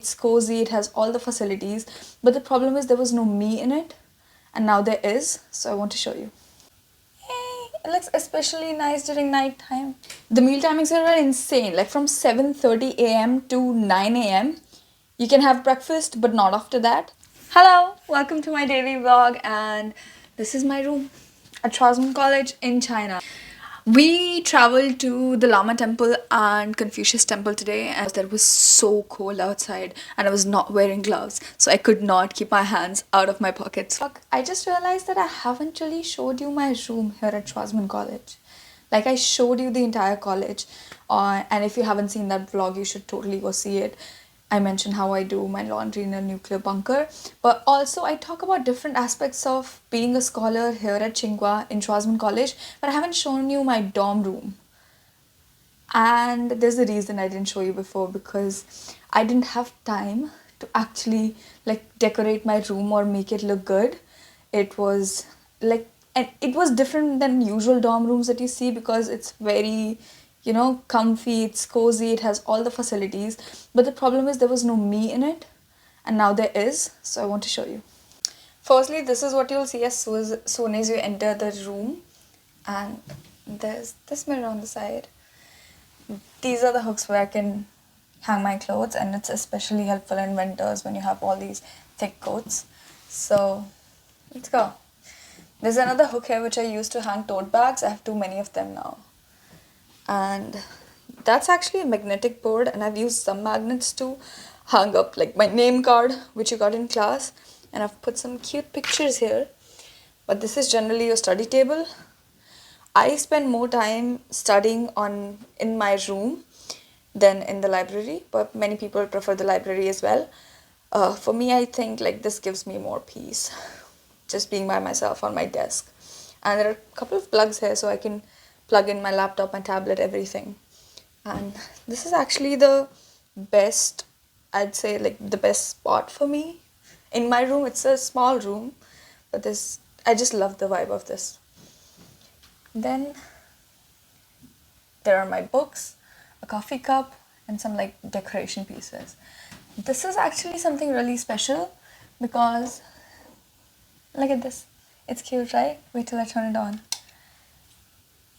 It's cozy, it has all the facilities, but the problem is there was no me in it, and now there is, so I want to show you. Hey, it looks especially nice during night time. The meal timings here are insane, like from 7:30 a.m. to 9 a.m. You can have breakfast, but not after that. Hello, welcome to my daily vlog, and this is my room at Schwarzman College in China. We traveled to the Lama Temple and Confucius Temple today, and it was so cold outside and I was not wearing gloves, so I could not keep my hands out of my pockets. Fuck, I just realized that I haven't really showed you my room here at Schwarzman College. Like, I showed you the entire college, and if you haven't seen that vlog, you should totally go see it. I mention how I do my laundry in a nuclear bunker, but also I talk about different aspects of being a scholar here at Tsinghua in Schwarzman College, but I haven't shown you my dorm room. And there's a reason I didn't show you before, because I didn't have time to actually like decorate my room or make it look good. It was like, and it was different than usual dorm rooms that you see, because it's very, comfy, it's cozy, it has all the facilities, but the problem is there was no me in it, and now there is, so I want to show you. Firstly, this is what you'll see as soon as you enter the room, and there's this mirror on the side. These are the hooks where I can hang my clothes, and it's especially helpful in winters when you have all these thick coats. So let's go. There's another hook here which I use to hang tote bags. I have too many of them now. And that's actually a magnetic board, and I've used some magnets to hang up like my name card which you got in class, and I've put some cute pictures here. But this is generally your study table. I spend more time studying in my room than in the library, but many people prefer the library as well. For me, I think like this gives me more peace, just being by myself on my desk. And there are a couple of plugs here, so I can plug in my laptop, my tablet, everything. And this is actually the best, I'd say, like the best spot for me in my room. It's a small room, but I just love the vibe of this. Then there are my books, a coffee cup, and some like decoration pieces. This is actually something really special, because look at this. It's cute, right? Wait till I turn it on.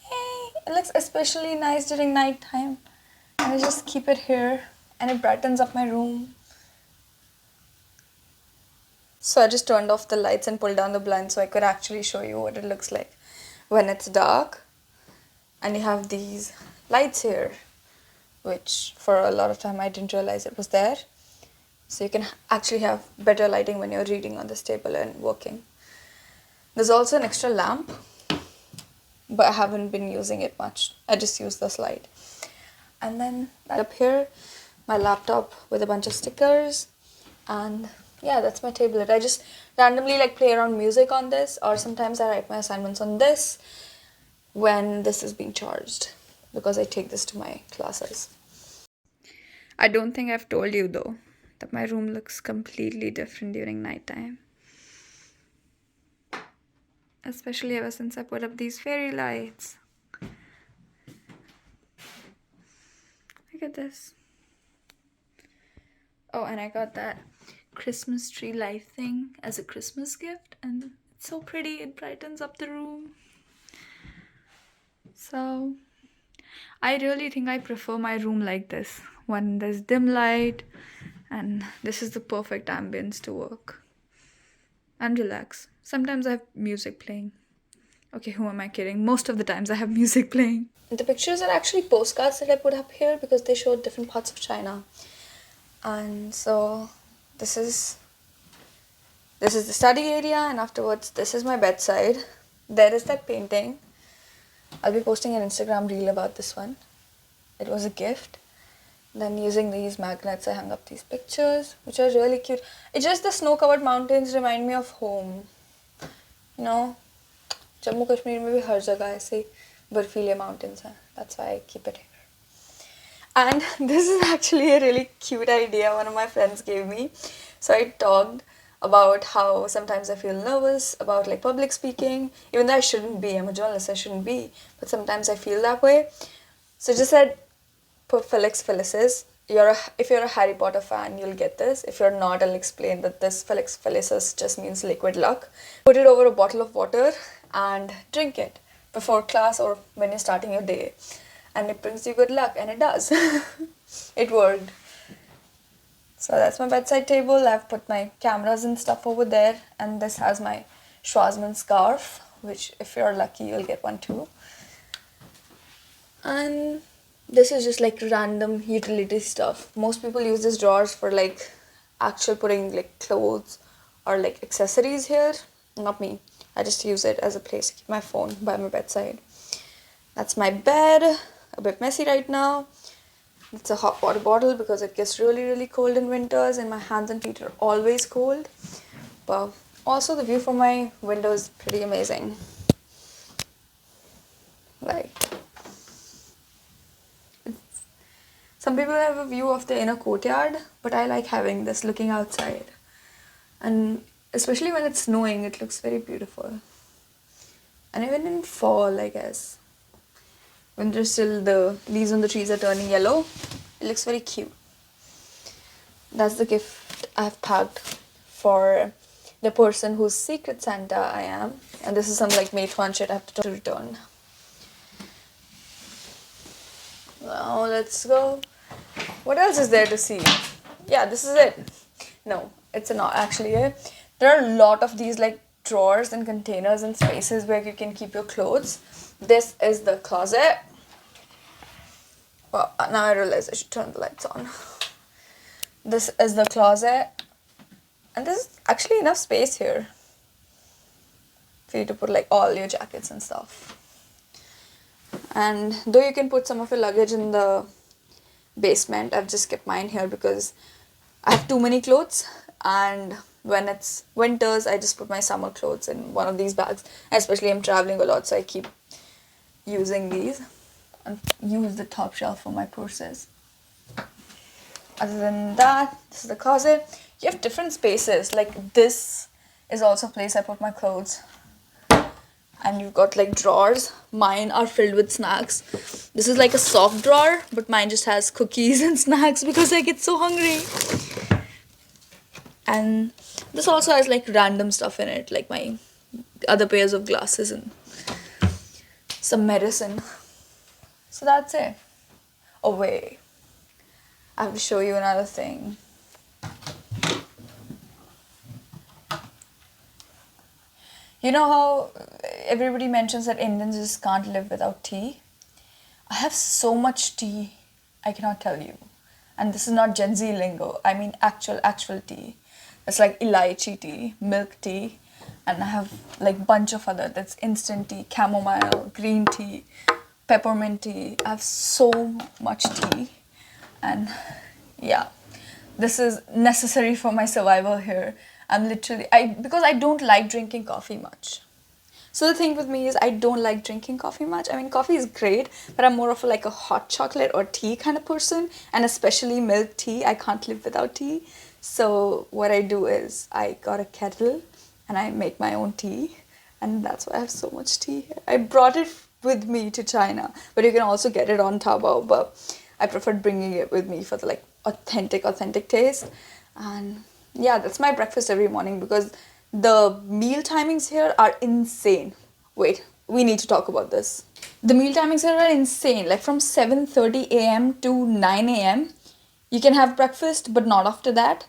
Hey, it looks especially nice during night time. And I just keep it here, and it brightens up my room. So I just turned off the lights and pulled down the blinds so I could actually show you what it looks like when it's dark. And you have these lights here, which for a lot of time I didn't realize it was there. So you can actually have better lighting when you're reading on this table and working. There's also an extra lamp, but I haven't been using it much. I just use this light. And then up here, my laptop with a bunch of stickers. And yeah, that's my tablet. I just randomly like play around music on this, or sometimes I write my assignments on this when this is being charged, because I take this to my classes. I don't think I've told you though that my room looks completely different during nighttime. Especially ever since I put up these fairy lights. Look at this. Oh, and I got that Christmas tree light thing as a Christmas gift, and it's so pretty. It brightens up the room. So I really think I prefer my room like this, when there's dim light, and this is the perfect ambience to work and relax. Sometimes I have music playing. Okay, who am I kidding? Most of the times I have music playing. The pictures are actually postcards that I put up here because they show different parts of China. And so this is the study area, and afterwards this is my bedside. There is that painting. I'll be posting an Instagram reel about this one. It was a gift. Then using these magnets, I hung up these pictures, which are really cute. It's just the snow-covered mountains remind me of home. You know, Jammu Kashmir mein bhi har jagah aise barfile mountains hai. That's why I keep it here. And this is actually a really cute idea one of my friends gave me. So I talked about how sometimes I feel nervous about like public speaking, even though I shouldn't be. I'm a journalist, I shouldn't be. But sometimes I feel that way. So I just said, put Felix Felices. if you're a Harry Potter fan, you'll get this. If you're not, I'll explain that this Felix Felicis just means liquid luck. Put it over a bottle of water and drink it before class or when you're starting your day. And it brings you good luck, and it does. It worked. So that's my bedside table. I've put my cameras and stuff over there, and this has my Schwarzman scarf, which if you're lucky, you'll get one too. And this is just like random utility stuff. Most people use these drawers for like actual putting like clothes or like accessories here. Not me. I just use it as a place to keep my phone by my bedside. That's my bed. A bit messy right now. It's a hot water bottle because it gets really, really cold in winters and my hands and feet are always cold. But also the view from my window is pretty amazing. Like, some people have a view of the inner courtyard, but I like having this looking outside. And especially when it's snowing, it looks very beautiful. And even in fall, I guess, when there's still the leaves on the trees are turning yellow, it looks very cute. That's the gift I've packed for the person whose secret Santa I am. And this is some like made fun shit I have to return. Now let's go. What else is there to see? Yeah, this is it. No, it's not actually it. There are a lot of these like drawers and containers and spaces where you can keep your clothes. This is the closet. Well, now I realize I should turn the lights on. This is the closet. And there's actually enough space here for you to put like all your jackets and stuff. And though you can put some of your luggage in the basement, I've just kept mine here because I have too many clothes, and when it's winters I just put my summer clothes in one of these bags. Especially I'm traveling a lot, so I keep using these and use the top shelf for my purses. Other than that, this is the closet. You have different spaces. Like this is also a place I put my clothes. And you've got like drawers. Mine are filled with snacks. This is like a soft drawer, but mine just has cookies and snacks because I get so hungry. And this also has like random stuff in it, like my other pairs of glasses and some medicine. So that's it. Oh wait, I have to show you another thing. You know how everybody mentions that Indians just can't live without tea? I have so much tea, I cannot tell you. And this is not Gen Z lingo, I mean actual tea. It's like elaichi tea, milk tea, and I have like bunch of other, that's instant tea, chamomile, green tea, peppermint tea. I have so much tea, and yeah, this is necessary for my survival here. I'm literally, because I don't like drinking coffee much. So the thing with me is I don't like drinking coffee much. I mean, coffee is great, but I'm more of like a hot chocolate or tea kind of person, and especially milk tea. I can't live without tea. So what I do is I got a kettle and I make my own tea, and that's why I have so much tea here. I brought it with me to China, but you can also get it on Taobao, but I preferred bringing it with me for the like authentic taste. And yeah, that's my breakfast every morning because the meal timings here are insane. Wait, we need to talk about this. The meal timings here are insane. Like from 7:30 a.m. to 9 a.m. you can have breakfast, but not after that.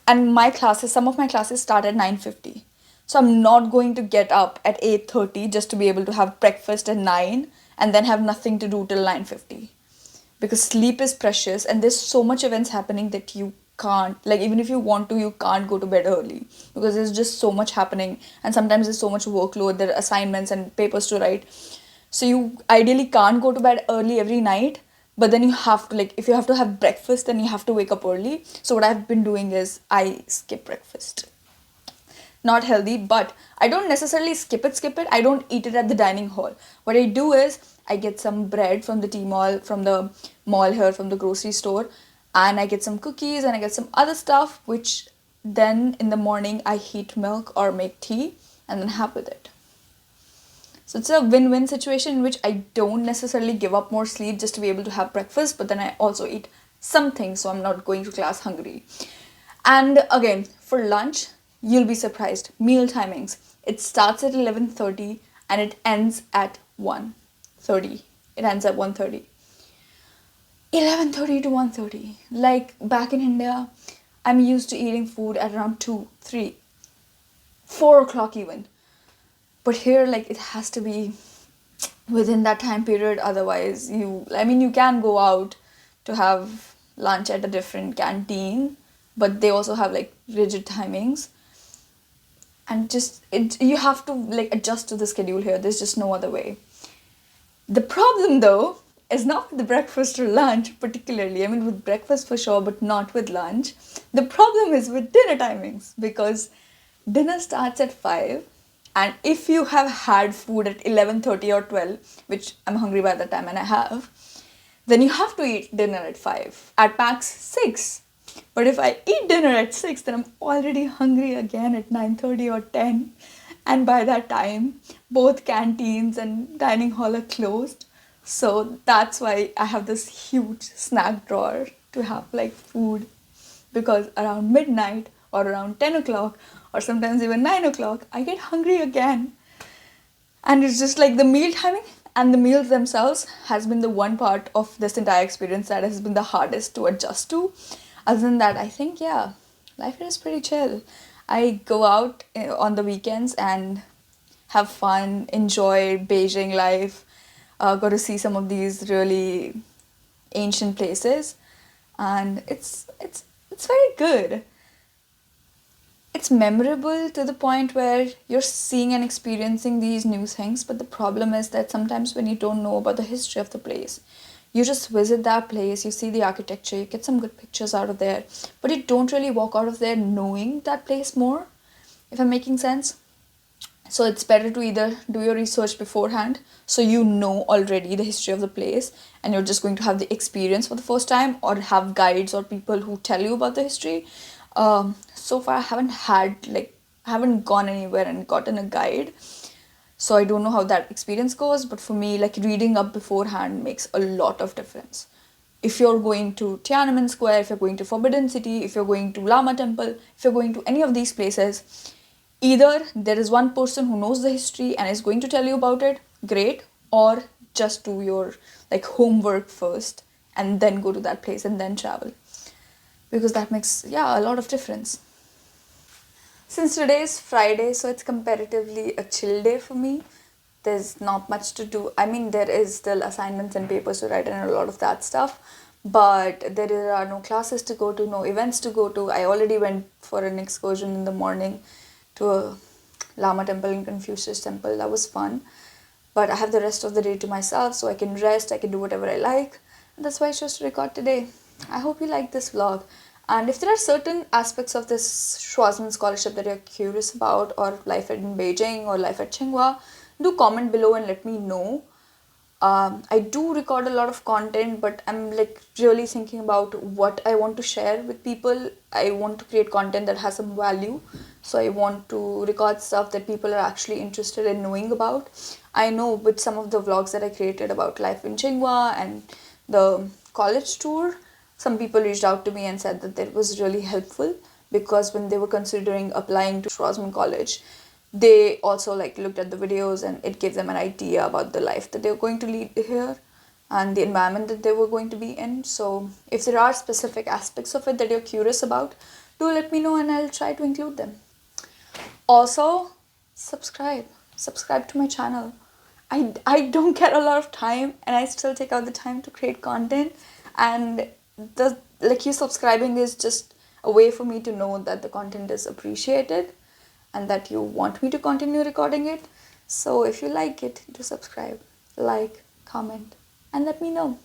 And my classes, some of my classes start at 9:50. So I'm not going to get up at 8:30 just to be able to have breakfast at 9 and then have nothing to do till 9:50. Because sleep is precious and there's so much events happening that you can't, like even if you want to, you can't go to bed early because there's just so much happening, and sometimes there's so much workload, there are assignments and papers to write. So you ideally can't go to bed early every night, but then you have to, like if you have to have breakfast, then you have to wake up early. So what I've been doing is I skip breakfast. Not healthy, but I don't necessarily skip it. I don't eat it at the dining hall. What I do is I get some bread from the tea mall, from the mall here, from the grocery store, and I get some cookies and I get some other stuff, which then in the morning I heat milk or make tea and then have with it. So it's a win-win situation in which I don't necessarily give up more sleep just to be able to have breakfast, but then I also eat something, so I'm not going to class hungry. And again, for lunch, you'll be surprised. Meal timings. It starts at 11:30 and it ends at 1:30. It ends at 1:30. 11:30 to 1:30. Like back in India, I'm used to eating food at around 2, 3, 4 o'clock even. But here, like, it has to be within that time period. Otherwise, you can go out to have lunch at a different canteen, but they also have like rigid timings. And you have to like adjust to the schedule here. There's just no other way. The problem though is not with the breakfast or lunch particularly. I mean, with breakfast for sure, but not with lunch. The problem is with dinner timings, because dinner starts at 5, and if you have had food at 11:30 or 12, which I'm hungry by that time and I have, then you have to eat dinner at 5, at max 6. But if I eat dinner at 6, then I'm already hungry again at 9:30 or 10. And by that time, both canteens and dining hall are closed. So that's why I have this huge snack drawer to have like food. Because around midnight or around 10 o'clock or sometimes even 9 o'clock, I get hungry again. And it's just like the meal timing and the meals themselves has been the one part of this entire experience that has been the hardest to adjust to. Other than that, I think, yeah, life here is pretty chill. I go out on the weekends and have fun, enjoy Beijing life, go to see some of these really ancient places, and it's very good. It's memorable to the point where you're seeing and experiencing these new things, but the problem is that sometimes when you don't know about the history of the place, you just visit that place, you see the architecture, you get some good pictures out of there, but you don't really walk out of there knowing that place more, if I'm making sense. So it's better to either do your research beforehand, so you know already the history of the place and you're just going to have the experience for the first time, or have guides or people who tell you about the history. So far I haven't gone anywhere and gotten a guide, so I don't know how that experience goes. But for me, like, reading up beforehand makes a lot of difference. If you're going to Tiananmen Square, if you're going to Forbidden City, if you're going to Lama Temple, if you're going to any of these places, either there is one person who knows the history and is going to tell you about it, great, or just do your like homework first and then go to that place and then travel, because that makes, yeah, a lot of difference. Since today is Friday, so it's comparatively a chill day for me. There's not much to do. I mean, there is still assignments and papers to write and a lot of that stuff, but there are no classes to go to, no events to go to. I already went for an excursion in the morning to a Lama temple and Confucius temple. That was fun. But I have the rest of the day to myself, so I can rest, I can do whatever I like. And that's why I chose to record today. I hope you like this vlog. And if there are certain aspects of this Schwarzman scholarship that you're curious about, or life in Beijing or life at Tsinghua, do comment below and let me know. I do record a lot of content, but I'm like really thinking about what I want to share with people. I want to create content that has some value. So I want to record stuff that people are actually interested in knowing about. I know with some of the vlogs that I created about life in Tsinghua and the college tour, some people reached out to me and said that it was really helpful, because when they were considering applying to Schwarzman College, they also like looked at the videos and it gave them an idea about the life that they were going to lead here and the environment that they were going to be in. So if there are specific aspects of it that you're curious about, do let me know and I'll try to include them. Also, subscribe to my channel. I don't get a lot of time and I still take out the time to create content, and you subscribing is just a way for me to know that the content is appreciated and that you want me to continue recording it. So if you like it, do subscribe, like, comment, and let me know.